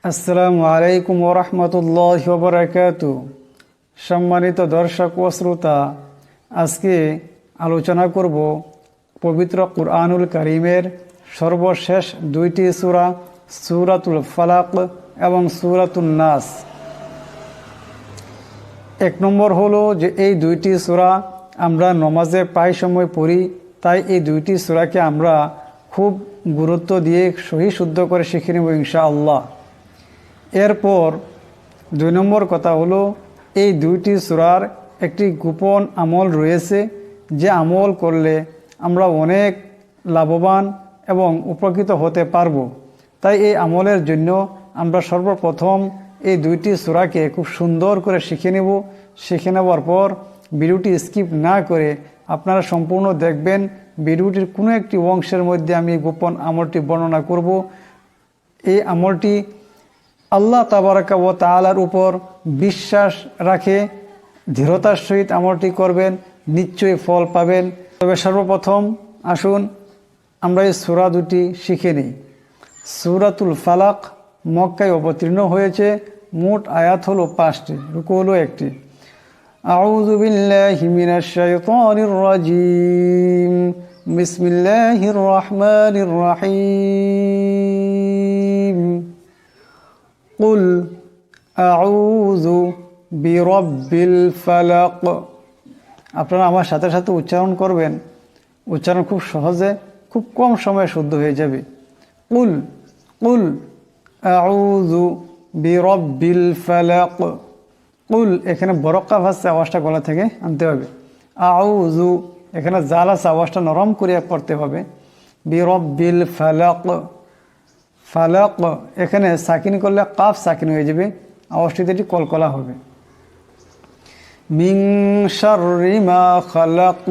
আসসালামু আলাইকুম ওয়া রাহমাতুল্লাহি ওয়া বারাকাতুহু। সম্মানিত দর্শক ও শ্রোতা, আজকে আলোচনা করব পবিত্র কুরআনুল কারীমের সর্বশেষ দুইটি সূরা, সূরাতুল ফালাক এবং সূরাতুন নাস। এক নম্বর হলো যে এই দুইটি সূরা আমরা নামাজে প্রায় সময় পড়ি, তাই এই দুইটি সূরাকে আমরা খুব গুরুত্ব দিয়ে সহি শুদ্ধ করে শিখে নেব ইনশাআল্লাহ। এরপর দুই নম্বর কথা হলো এই দুইটি সূরার একটি গোপন আমল রয়েছে, যে আমল করলে আমরা অনেক লাভবান এবং উপকৃত হতে পারব। তাই এই আমলের জন্য আমরা সর্বপ্রথম এই দুইটি সূরাকে খুব সুন্দর করে শিখে নেব। শিখে নেওয়ার পর ভিডিওটি স্কিপ না করে আপনারা সম্পূর্ণ দেখবেন। ভিডিওটির কোনো একটি অংশের মধ্যে আমি গোপন আমলটি বর্ণনা করব। এই আমলটি আল্লাহ তাবারাকা ওয়া তাআলার উপর বিশ্বাস রাখে দৃঢ়তার সহিত আমলটি করবেন, নিশ্চয়ই ফল পাবেন। তবে সর্বপ্রথম আসুন আমরা এই সূরা দুটি শিখে নিই। সূরাতুল ফালাক মক্কায় অবতীর্ণ হয়েছে, মোট আয়াত হলো 5টি, রুকু হলো 1টি। আউযু বিল্লাহি মিনাশ শাইতানির রাজীম, বিসমিল্লাহির রহমানির রহিম। কুল আউযু বিরব্বিল ফালাক। আপনারা আমার সাথে সাথে উচ্চারণ করবেন। উচ্চারণ খুব সহজে, খুব কম সময়ে শুদ্ধ হয়ে যাবে। কুল কুল আউযু বিরব্বিল ফালাক। কুল এখানে বরকা ভাষা আওয়াজটা গলা থেকে আনতে হবে। আউযু এখানে জাল আছে, আওয়াজটা নরম করে পড়তে হবে। বিরব্বিল ফালাক। ফালাক এখানে সাকিন করলে কাফ সাকিন হয়ে যাবে, আওয়াজটিতে এটি কলকলা হবে। মিন শাররি মা খালাক।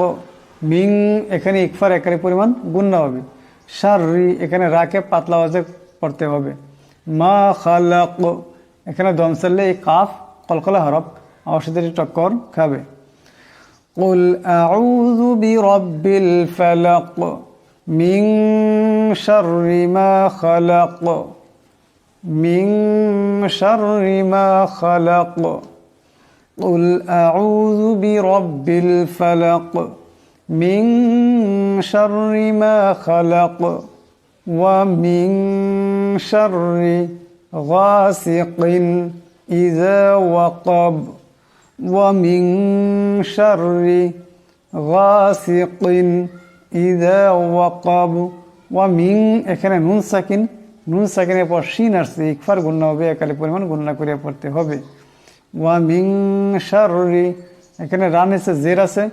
মিং এখানে ইকফার একারি পরিমাণ গুণনা হবে। শাররি এখানে রাকে পাতলা আওয়াজে পড়তে হবে। মা খালাক এখানে দম সারলে এই কাফ কলকলা হরফ, আওয়াজটিতে এটি টক্কর খাবে। কুল আউযু বিরব্বিল ফালাক মিন শাররি মা খালাক। মিন শাররি মা খালাক। কুল আউযু বিরব্বিল ফালাক মিন শাররি মা খালাক ওয়া মিন শাররি গাসিকিন ইযা ওয়াকাব। ওয়া মিন শাররি গাসিকিন ইযা ওয়াকাব। ওয়া মিন এখানে নুন সাকিন, নুন সাকিনের পর শিন আসছে, ইকফার গুণনা হবে, একালি পরিমাণ গুণনা করে পড়তে হবে। ওয়া মিন শাররি এখানে রান এসে জের আছে,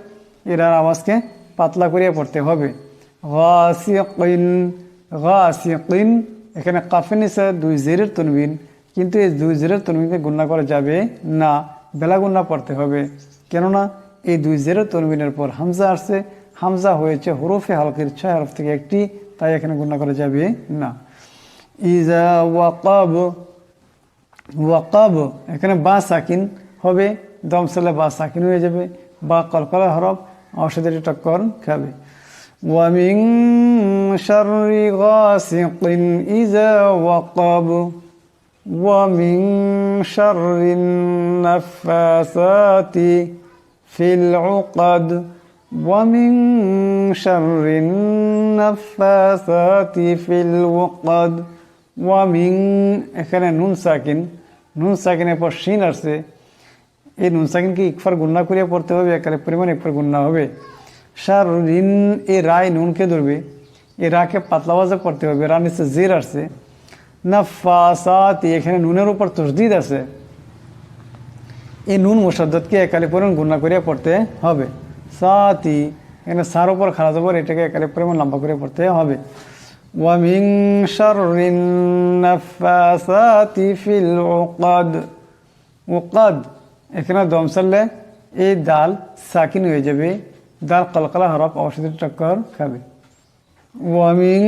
এর আওয়াজকে পাতলা করে পড়তে হবে। গাসিকিন গাসিকিন এখানে কাফে নিচে 2 জেরের তনবিন, কিন্তু এই 2 জেরের তনবিনকে গুণনা করা যাবে না, বেলা গুণনা পড়তে হবে। কেননা এই 2 জেরের তনবিনের পর হামজা আসছে, হামজা হয়েছে হরফে হালকের 6 হরফ থেকে একটি, তাই এখানে গুণনা করা যাবে না। ইজা ওয়াকাব। ওয়াকাব এখানে বা সাকিন হবে, দম সালে বা সাকিন হয়ে যাবে, বা কলকলা হরফ, ঔষধের টক্কর খাবে। ওয়া মিন শাররি গাসিকিন ইজা ওয়াকাব। ওয়া মিন শাররিন নাফাসাতি ফিল উকাদ। ওয়া মিন শাররিন নাফাসাতি ফিল উকাদ। ওয়া মিন এখানে নুন সাকিন, নুন সাকিনের পর শিন আসছে, এই নুন সাকিনকে ইকফার গুণনা করিয়া পড়তে হবে, একালে পরিমাণ ইকফার গুণনা হবে। শাররিন এই রায় নুনকে ধরবে, এই রাকে পাতলা আওয়াজে পড়তে হবে, রা নিচে জের আসছে। নাফাসাতি এখানে নুনের উপর তসদিদ আছে, এই নুন মুশাদ্দাদকে একালে পরিমাণ গুণনা করিয়া পড়তে হবে। সাতি এখানে সার উপর খাড়া জবর, এটাকে একালে পরিমাণ লম্বা করে পড়তে হবে। ওয়া মিন শাররিন নাফাসাতি ফিল উকাদ। উকাদ এখানে দম সারলে এই দাল সাকিন হয়ে যাবে, দাল কলকলা হরফ, অবশ্যই টক্কর খাবে। ওয়া মিন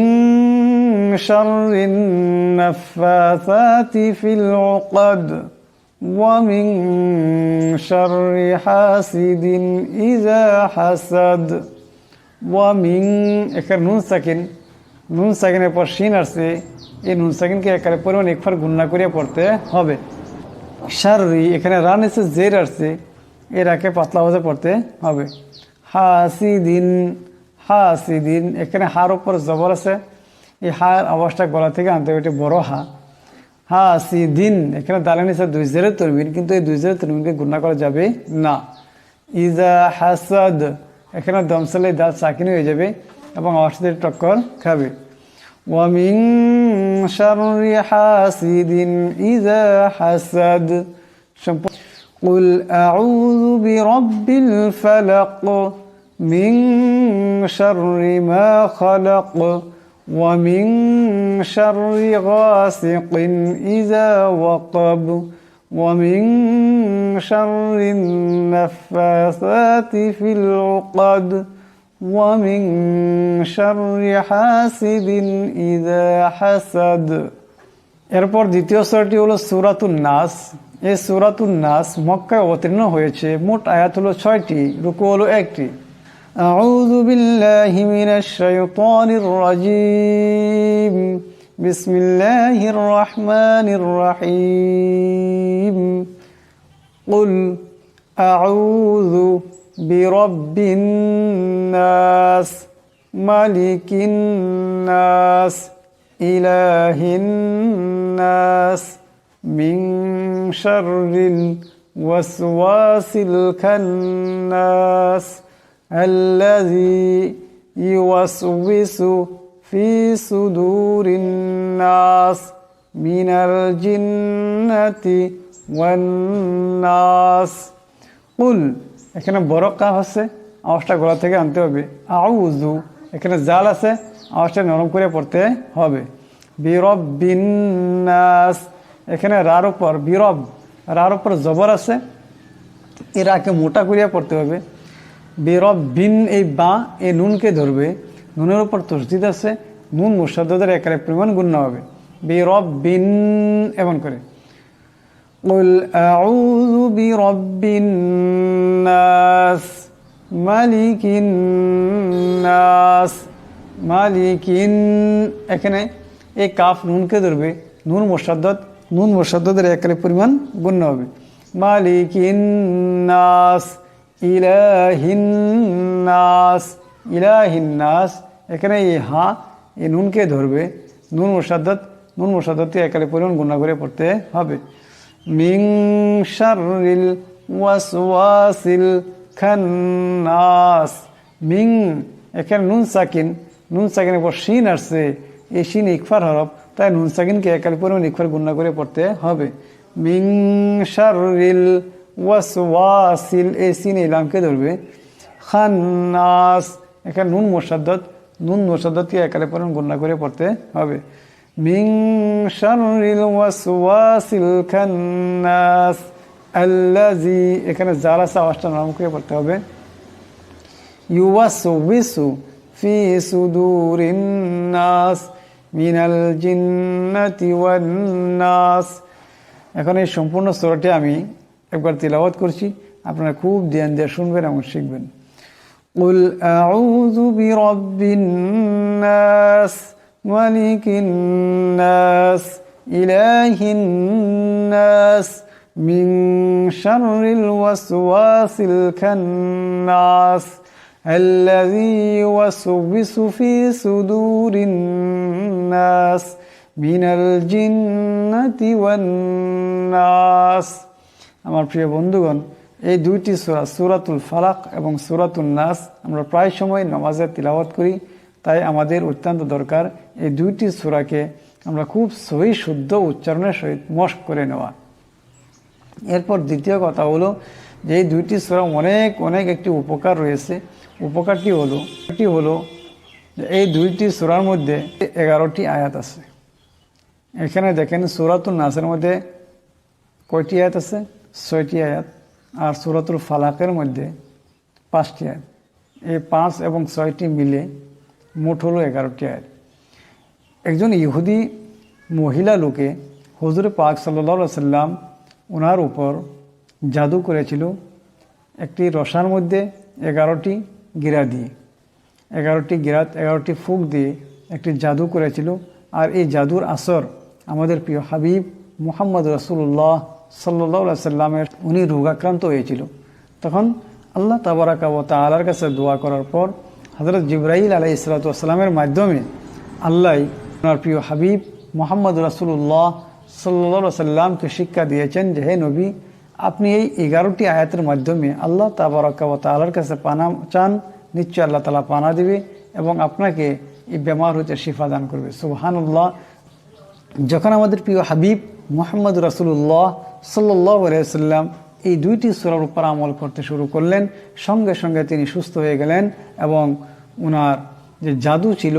শাররিন নাফাসাতি ফিল উকাদ। ওয়া মিন শাররি হাসিদিন ইযা হাসাদ। ওয়া মিন এখানে নুন সাকিন, নুন সাকিনের পর শিন আসছে, এই নুন সাকিনকে একারে পরিমাণ একবার গুণনা করিয়া পড়তে হবে। শাররি এখানে রা নিচে জের আসছে, এর আগে পাতলা আওয়াজে পড়তে হবে। হাসিদিন, হাসিদিন এখানে হার উপর জবর আছে, এই হার আওয়াজটা গলা থেকে আনতে হবে, এটি বড় হা। হাসিদিন এখানে দালের নিচে দুই জেরের তরবিন, কিন্তু এই দুই জেরের তরবিনকে গুণনা করা যাবে না। ইজা হাসাদ এখানে দমসালে দাল সাকিন হয়ে যাবে এবং আওয়াজটা টক্কর খাবে। ওয়ামিন শাররি হাসিদিন ইজা হাসাদ। কুল আউযু বিরাব্বিল ফালাক মিন শাররি মা খালাক ওয়া মিন শাররি গাসিকিন ইজা ওয়াকাব ওয়া মিন শাররিন নাফাসাতি ফিল উকাদ ওয়া মিন শাররি হাসিদিন ইযা হাসাদ। এরপর দ্বিতীয় সূরাটি হলো সূরাতুন নাস। এই সূরাতুন নাস মক্কায় অবতীর্ণ হয়েছে। মোট আয়াত হলো 6টি, রুকু হলো 1টি। আউযু বিল্লাহি মিনাশ শাইতানির রাজীম। বিসমিল্লাহির রহমানির রহিম। কুল আউযু বিরাব্বিন নাস মালিকিন নাস ইলাহিন নাস মিন শাররিল ওয়াসওয়াসিল খান্নাস আল্লাযী ইউওয়াসওয়িসু ফি সুদুরিন নাস মিনাল জিন্নাতি ওয়ান নাস। কুল এখানে বড় কাফ আছে, আওয়াজটা গলা থেকে আনতে হবে। আউযু এখানে জাল আছে, আওয়াজটা নরম করে পড়তে হবে। বিরব্বিন নাস এখানে রার উপর বিরব, রার উপর জবর আছে, এর আগে মোটা করিয়া পড়তে হবে। বিরব্বিন এই বা এই নুনকে ধরবে, নুনের উপর তসদিদ আছে, নুন মুশাদ্দাদের একারে পরিমাণ গুণনা হবে। বিরব্বিন এমন করে। কুল আউযু বিরাব্বিন নাস মালিকিন নাস। মালিকিন এখানে এই কাফ নুনকে ধরবে, নুন মুশাদ্দাদের একারে পরিমাণ গুণনা হবে। মালিকিন নাস ইলাহিন নাস। ইলাহিন নাস এখানে এই হা এই নুনকে ধরবে, নুন মুশাদ্দাদকে একারে পরিমাণ গুণনা করে পড়তে হবে। মিন শাররিল ওয়াসওয়াসিল খান্নাস। মিন এখানে নুন সাকিনের পর শিন আসছে, এই শিন ইকফার হরফ, তাই নুন সাকিনকে একালে পরিমাণ ইকফার গুণনা করে পড়তে হবে। মিন শাররিল ওয়াসওয়াসিল এই সিন ইলামকে ধরবে। খান্নাস এখানে নুন মুশাদ্দাদকে একালে পরিমাণ গুণনা করে পড়তে হবে। মিন শাররিল ওয়াসওয়াসিল খান্নাস আল্লাযী এখানে জাল আছে, আওয়াজটা নরম করে পড়তে হবে। ইউওয়াসওয়িসু ফি সুদুরিন নাস মিনাল জিন্নাতি ওয়ান নাস। এখন এই সম্পূর্ণ সূরাটি আমি একবার তিলাওয়াত করছি, আপনারা খুব ধ্যান দিয়ে শুনবেন এবং শিখবেন। কুল আউযু বিরাব্বিন নাস মালিকিন নাস ইলাহিন নাস মিন শাররিল ওয়াসওয়াসিল খান্নাস আল্লাযী ইউওয়াসওয়িসু ফি সুদুরিন নাস মিনাল জিন্নাতি ওয়ান নাস। আমার প্রিয় বন্ধুগণ, এই দুইটি সূরা সূরাতুল ফালাক এবং সূরাতুন নাস আমরা প্রায় সময় নামাজে তিলাওয়াত করি, তাই আমাদের অত্যন্ত দরকার এই দুইটি সূরাকে আমরা খুব সহি শুদ্ধ উচ্চারণের সহিত মশক করে নেওয়া। এরপর দ্বিতীয় কথা হলো যে এই দুইটি সূরা অনেক একটি উপকার রয়েছে। উপকারটি হলো যে এই দুইটি সূরার মধ্যে 11টি আয়াত আছে। এখানে দেখেন সূরাতুন নাসের মধ্যে কয়টি আয়াত আছে? 6টি আয়াত। আর সূরাতুল ফালাকের মধ্যে 5টি আয়াত। এই 5 এবং 6টি মিলে মোট হলো 11টি আয়াত। একজন ইহুদি মহিলা লোকে হুজুর পাক সাল্লাল্লাহু আলাইহি সাল্লাম ওনার উপর জাদু করেছিল একটি রসার মধ্যে 11টি গিরা দিয়ে, 11টি গিরাত 11টি ফুক দিয়ে একটি জাদু করেছিল। আর এই জাদুর আসর আমাদের প্রিয় হাবিব মুহাম্মদ রাসূলুল্লাহ সাল্লাল্লাহু আলাইহি সাল্লামের উনি রোগাক্রান্ত হয়েছিল। তখন আল্লাহ তাবারাকা ওয়া তাআলার কাছে দোয়া করার পর হযরত জিবরাইল আলাইহিস সালাতু ওয়াস সালামের মাধ্যমে আল্লাহ ওনার প্রিয় হাবিব মুহাম্মদ রাসূলুল্লাহ সাল্লাল্লাহু আলাইহি সাল্লামকে শিক্ষা দিয়েছেন যে হে নবী, আপনি এই 11টি আয়াতের মাধ্যমে আল্লাহ তাবারাকা ওয়া তাআলার কাছে পানা চান, নিশ্চয় আল্লাহ তাআলা পানা দিবে এবং আপনাকে এই বেমার হতে শিফা দান করবে। সুবহানাল্লাহ। যখন আমাদের প্রিয় হাবিব মুহাম্মদ রাসূলুল্লাহ সাল্লাল্লাহু আলাইহি সাল্লাম এই 2টি সূরার উপর আমল করতে শুরু করলেন, সঙ্গে সঙ্গে তিনি সুস্থ হয়ে গেলেন এবং ওনার যে জাদু ছিল,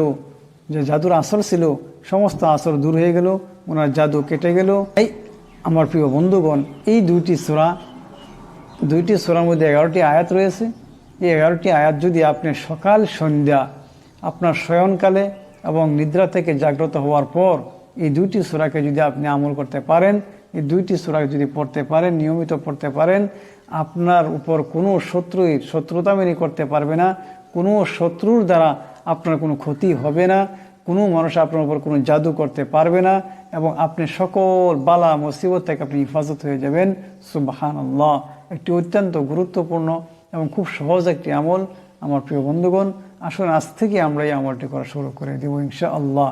যে জাদুর আসর ছিল, সমস্ত আসর দূর হয়ে গেল, ওনার জাদু কেটে গেল। এই আমার প্রিয় বন্ধুগণ, এই 2টি সূরার মধ্যে 11টি আয়াত রয়েছে। এই 11টি আয়াত যদি আপনি সকাল সন্ধ্যা আপনার শয়নকালে এবং নিদ্রা থেকে জাগ্রত হওয়ার পর এই 2টি সূরাকে যদি আপনি আমল করতে পারেন, এই 2টি সূরা যদি পড়তে পারেন, নিয়মিত পড়তে পারেন, আপনার উপর কোনো শত্রুতামিনি করতে পারবে না, কোনো শত্রুর দ্বারা আপনার কোনো ক্ষতি হবে না, কোনো মানুষ আপনার উপর কোনো জাদু করতে পারবে না এবং আপনি সকল বালা মুসিবত থেকে আপনি হিফাজত হয়ে যাবেন। সুবহানাল্লাহ। একটি অত্যন্ত গুরুত্বপূর্ণ এবং খুব সহজ একটি আমল। আমার প্রিয় বন্ধুগণ, আসুন আজ থেকে আমরা এই আমলটি করা শুরু করে দেব ইনশাআল্লাহ।